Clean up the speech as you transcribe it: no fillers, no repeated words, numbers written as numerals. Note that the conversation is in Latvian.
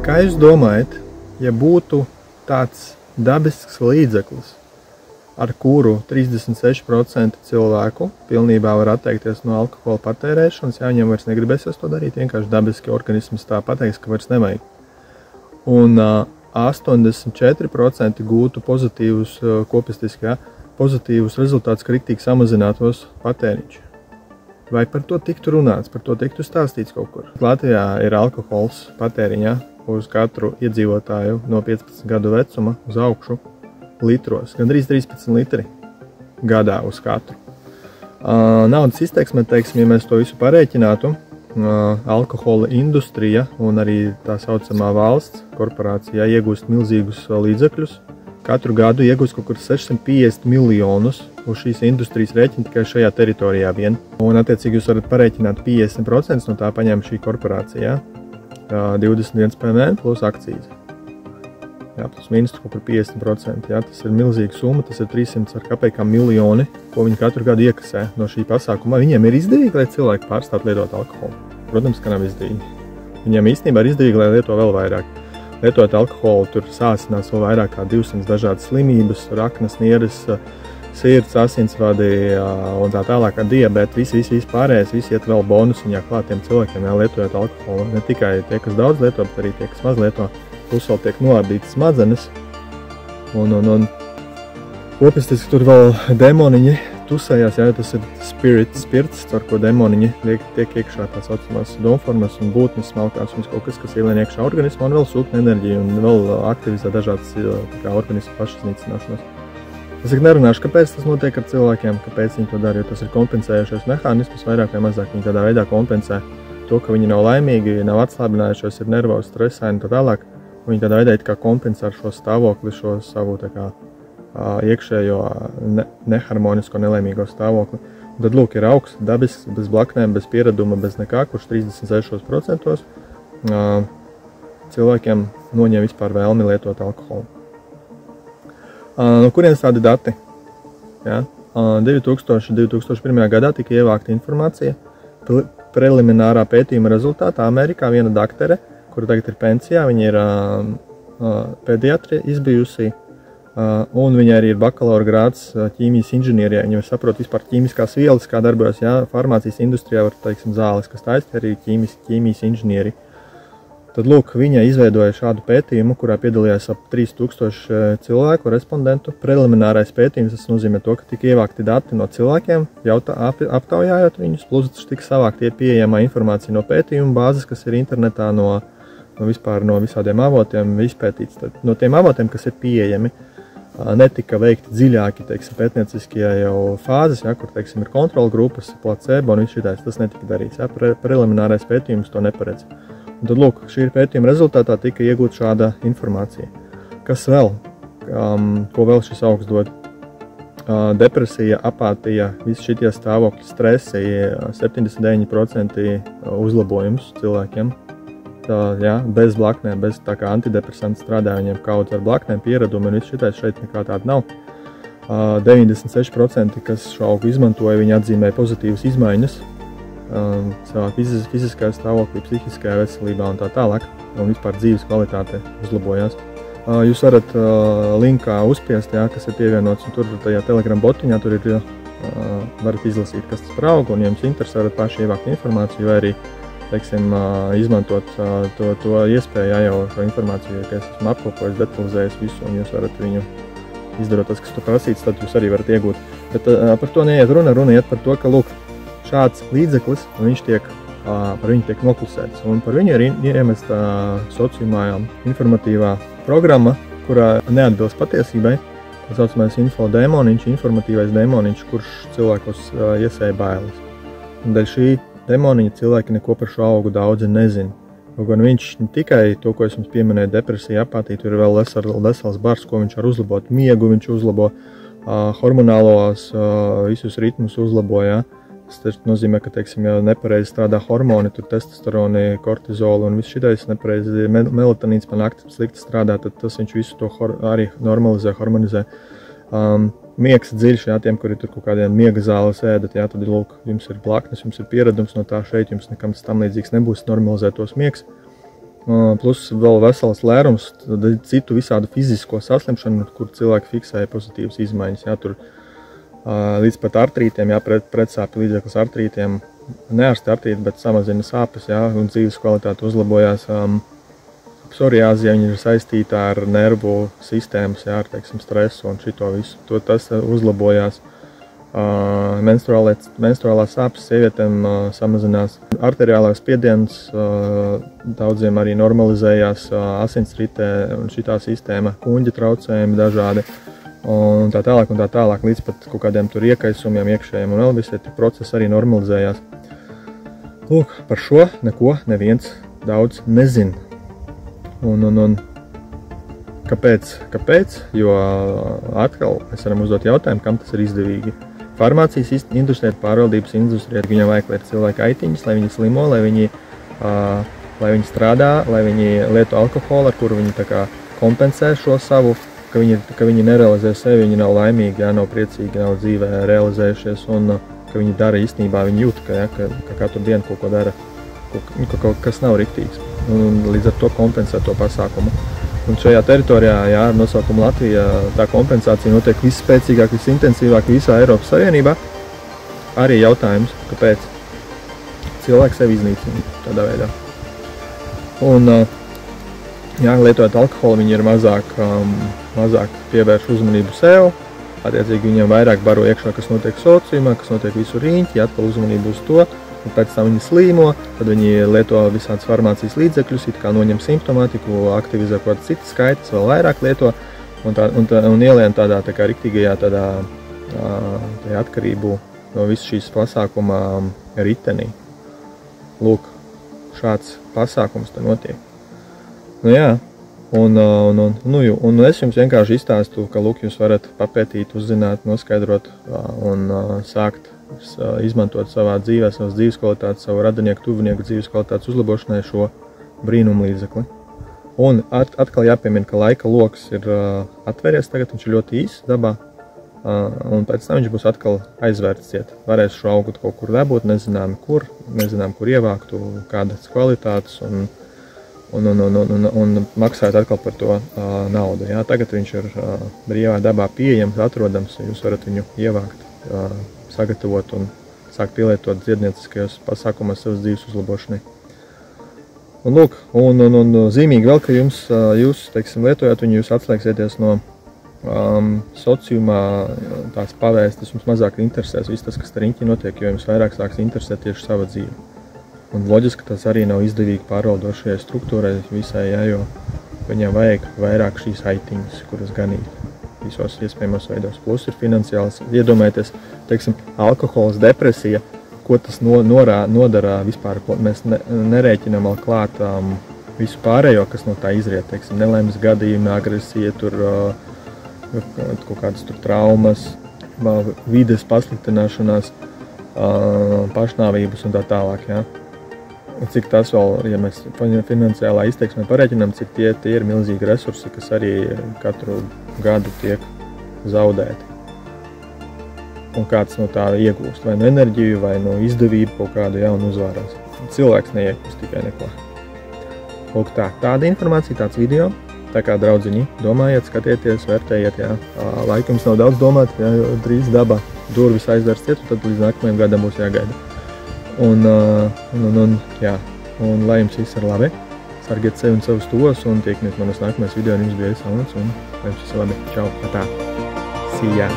Kā jūs domājat, ja būtu tāds dabisks līdzeklis, ar kuru 36% cilvēku pilnībā var atteikties no alkohola patērēšanas, ja viņiem vairs negribēsies to darīt, vienkārši dabiski organisms tā pateiks, ka vairs nevajag. Un 84% gūtu pozitīvus, kopistiski, pozitīvus rezultātus, ka riktīgi samazinātos patēriņš. Vai par to tiktu runāts, par to tiktu stāstīts kaut kur? Latvijā ir alkohols patēriņā uz katru iedzīvotāju no 15 gadu vecuma uz augšu litros, gandrīz 13 litri gadā uz katru. Naudas izteiksmē, teiksim, ja mēs to visu parēķinātu, alkohola industrija un arī tā saucamā valsts korporācijā iegūst milzīgus līdzekļus. Katru gadu iegūst kaut kur 650 miljonus uz šīs industrijas rēķina tikai šajā teritorijā vien. Un attiecīgi jūs varat parēķināt 50% no tā paņem šī korporācija, 21 PMN plus akcijas. Jā, plus mīnus kaut kur 50%. Jā, tas ir milzīga summa, tas ir 300 ar kapekām miljoni, ko viņi katru gadu iekasē no šī pasākuma. Viņiem ir izdevīgi, lai cilvēki pārstātu lietot alkoholu? Protams, ka nav izdevīgi. Viņiem īstenībā ir izdevīgi, lai lieto vēl vairāk. Lietot alkoholu, tur sāsinās vēl vairāk kā 200 dažādas slimības, raknas, nieres, sirds, asinsvadi un tā tālāk diabēta, visi pārējais, visi iet vēl bonusiņā klātiem cilvēkiem, jā, lietojot alkoholu. Ne tikai tie, kas daudz lieto, bet arī tie, kas maz lieto. Plus vēl tiek noārdītas smadzenes, un kopistiski tur vēl demoniņi tusējās, jā, tas ir spirits, ar ko demoniņi tiek iekšā tā saucamās domformas un būtnes smalkās, un kaut kas, kas ielien iekšā organismā, un vēl sūkna enerģiju, un vēl aktivizē dažādas organismu pašiznīcināšanas. Es nerunāšu, kāpēc tas notiek ar cilvēkiem, kāpēc viņi to dara, jo tas ir kompensējušais mehānismus, vairāk vai mazāk viņi tādā veidā kompensē to, ka viņi nav laimīgi, nav atslābinājušies, ir nervozi, stresaini un tā tālāk. Viņi tādā veidā it kā kompensē šo stāvokli, šo savu tā kā iekšējo neharmonisko, nelaimīgo stāvokli. Un tad, lūk, ir augsts, dabisks, bez blaknēm, bez piereduma, bez nekā, kurš 36% cilvēkiem noņem vispār vēlmi lietot alkoholu. No kurienes tādi dati? Ja? 2001. gadā tika ievākta informācija. Preliminārā pētījuma rezultātā Amerikā viena daktere, kura tagad ir pensijā, viņa ir pediatri izbijusi, un viņa arī ir bakalaura grāds ķīmijas inženierijā. Viņa saprot vispār ķīmiskās vielas, kā darbojas, jā, farmācijas industrijā var, teiksim, zāles, kas taisa arī ķīmijas inženieri. Tad, lūk, viņa izveidoja šādu pētījumu, kurā piedalījās ap 3000 cilvēku respondentu. Preliminārais pētījums, tas nozīmē to, ka tika ievākti dati no cilvēkiem, aptaujājot viņus, plus tika savākti pieejamā informācija no pētījuma bāzes, kas ir internetā no visādiem avotiem izpētīts. Tad, no tiem avotiem, kas ir pieejami, netika veikti dziļāki, teiksim, pētnieciskie jau fāzes, ja, kur, teiksim, ir kontrola grupas, placebo un viss šitais, tas netika darīts. Ja, preliminārais pētījums to neparedz. Un tad, lūk, šī pētījuma rezultātā tika iegūta šāda informācija. Kas vēl? Ko vēl šis augsts dod? Depresija, apātija, visi šitie stāvokļi, stresi, 79% uzlabojums cilvēkiem. Tā, jā, bez blaknēm, bez tā kā antidepresanti strādā, viņiem kaut ar blaknēm pieredumi un viss šitais šeit nekā tāda nav. 96%, kas šo augu izmantoja, viņi atzīmēja pozitīvas izmaiņas savā fiziskajā stāvoklī, psihiskajā veselībā un tā tālāk, un vispār dzīves kvalitāte uzlabojās. Jūs varat linkā uzspiest, jā, kas ir pievienots, un tur tajā Telegram botiņā tur ir, varat izlasīt, kas tas par augu, un ja jums interesē, varat paši ievākt informāciju, vai arī, teiksim, izmantot to iespēju, jā, jau šo informāciju, ka es esmu apkopojis, detalizējis visu, un jūs varat viņu izdarot tas, kas tur prasīts, tad jūs arī varat iegūt. Bet par to neiet runa iet par to, ka, lūk, šāds līdzeklis, par viņu tiek noklusēts, un par viņu ir iemesta sociumā informatīvā programma, kurā neatbilst patiesībai, tā saucamais infodēmoniņš, informatīvais dēmoniņš, kurš cilvēkos iesēja bailes. Un dēļ šī demoniņa cilvēki neko par šo augu daudzi nezina. Gan viņš ne tikai to, ko es jums pieminēju, depresija, apātija, tur ir vēl vesels bars, ko viņš var uzlabot, miegu viņš uzlabo, hormonālos visus ritmus uzlabo, jā. Tas nozīmē, ka, teiksim, ja nepareizi strādā hormoni, tur testosteroni, kortizoli un viss šitais nepareizi melatonīns pa nakti slikti strādā, tad tas viņš visu to arī normalizē, harmonizē. Miegs dziļš, jā, tiem, kuri tur kaut kādiem miega zāles ēdat, jā, tad, lūk, jums ir blaknes, jums ir pieredums no tā šeit, jums nekam tam līdzīgs nebūs, normalizē tos miegs. plus vēl vesels lērums citu visādu fizisko saslimšanu, kur cilvēki fiksēja pozitīvas izmaiņas. Jā, tur līdz pat artrītiem, jā, pretsāpju līdzeklis artrītiem, neārsti artrīti, bet samazina sāpes, jā, un dzīves kvalitāte uzlabojās. Psoriāzija viņa ir saistīta ar nervu sistēmas, jā, ar, teiksim, stresu un šito visu. Tas uzlabojās. Menstruālās sāpes sievietēm samazinās, arteriālais spiediens daudziem arī normalizējās, asinsritē un šitā sistēma, kuņģa traucējumi dažādi un tā tālāk, līdz pat kaut kādiem tur iekaisumiem, iekšējiem un vēl visi procesi arī normalizējās. Lūk, par šo neko neviens daudz nezin. Un kāpēc? Jo atkal mēs varam uzdot jautājumu, kam tas ir izdevīgi. Farmācijas industrija, pārvaldības industrija, viņam vajag liet cilvēku aitiņas, lai viņi slimo, lai viņi strādā, lai viņi lieto alkoholu, ar kuru viņi tā kā kompensē šo savu, ka viņi nerealizē sevi, viņi nav laimīgi, jā, nav priecīgi, nav dzīvē realizējušies un ka viņi dara īstenībā, viņi jūt, ka katru dienu kaut ko dara, kas nav riktīgs. Un līdz ar to kompensē to pasākumu. Un šajā teritorijā, jā, ar nosaukumu Latvija, tā kompensācija notiek visspēcīgāk, visintensīvāk visā Eiropas Savienībā. Arī jautājums, kāpēc cilvēki sevi iznīcina tādā veidā. Un, jā, lietojot alkoholu, viņi ir mazāk pievērš uzmanību sev, attiecīgi viņiem vairāk baro iekšā, kas notiek sociumā, kas notiek visur riņķi, atkal uzmanību uz to. Un pēc tam viņi slīmo, tad viņi lieto visādas farmācijas līdzekļus, it kā noņem simptomātiku, aktivizē kaut kādas citas skaitas, vēl vairāk lieto un ielien tādā tā kā riktīgajā tādā atkarību no visu šīs pasākuma ritenī. Lūk, šāds pasākums te notiek. Nu jā, un es jums vienkārši izstāstu, ka lūk, jūs varat papētīt, uzzināt, noskaidrot un sākt izmantot savā dzīvē, savas dzīves kvalitātes, savu radinieku, tuvinieku dzīves kvalitātes uzlabošanai šo brīnumu līdzekli. Un atkal jāpiemina, ka laika loks ir atveries tagad, viņš ir ļoti īss dabā, un pēc tam viņš būs atkal aizvērts ciet. Varēs šo augu kaut kur dabūt, nezinām kur ievāktu, kādas kvalitātes, un maksājot atkal par to naudu. Jā, tagad viņš ir brīvā dabā pieejams, atrodams, jūs varat viņu ievākt, sagatavot un sākt pielietot dziednieciskajos pasākumos savas dzīves uzlabošanai. Un lūk, un zīmīgi vēl, ka jūs, teiksim, lietojot viņu, jūs atslēgsieties no sociumā tās pavēstas, jums mazāk interesēs viss tas, kas te riņķī notiek, jo jums vairāk sāks interesēt tieši sava dzīve. Un loģiski tas arī nav izdevīgi pārvaldošajai struktūrai visai, jā, jo viņam vajag vairāk šīs aitiņas, kuras ganīt visos iespējamos veidos. Plus ir finansiāls, iedomājieties, teiksim, alkohols, depresija, ko tas nodarā vispār, ko mēs nerēķinām vēl klāt visu pārējo, kas no tā izriet, teiksim, nelaimes gadījumi, agresija, tur kaut kādas tur traumas, vides pasliktināšanās, pašnāvības un tā tālāk, jā. Un cik tas vēl, ja mēs finansiālā izteiksmē parēķinām, cik tie ir milzīgi resursi, kas arī katru gadu tiek zaudēti. Un kāds no tā iegūst, vai no enerģiju, vai no izdevību kaut kādu jaunu uzvārās. Cilvēks neiegūst tikai neko. Lūk tā, tāda informācija, tāds video. Tā kā draudziņi, domājiet, skatieties, vērtējiet, jā. Laika jums nav daudz domāt, jā, jo drīz dabā durvis aizvērs ciet, tad līdz nākamajam gadam būs jāgaida. Un lai jums viss ir labi, sargiet sevi un savus tos un tiekamies manos nākamais video, un jums bija Sauns, un lai jums viss ir labi. Čau, patā. See ya!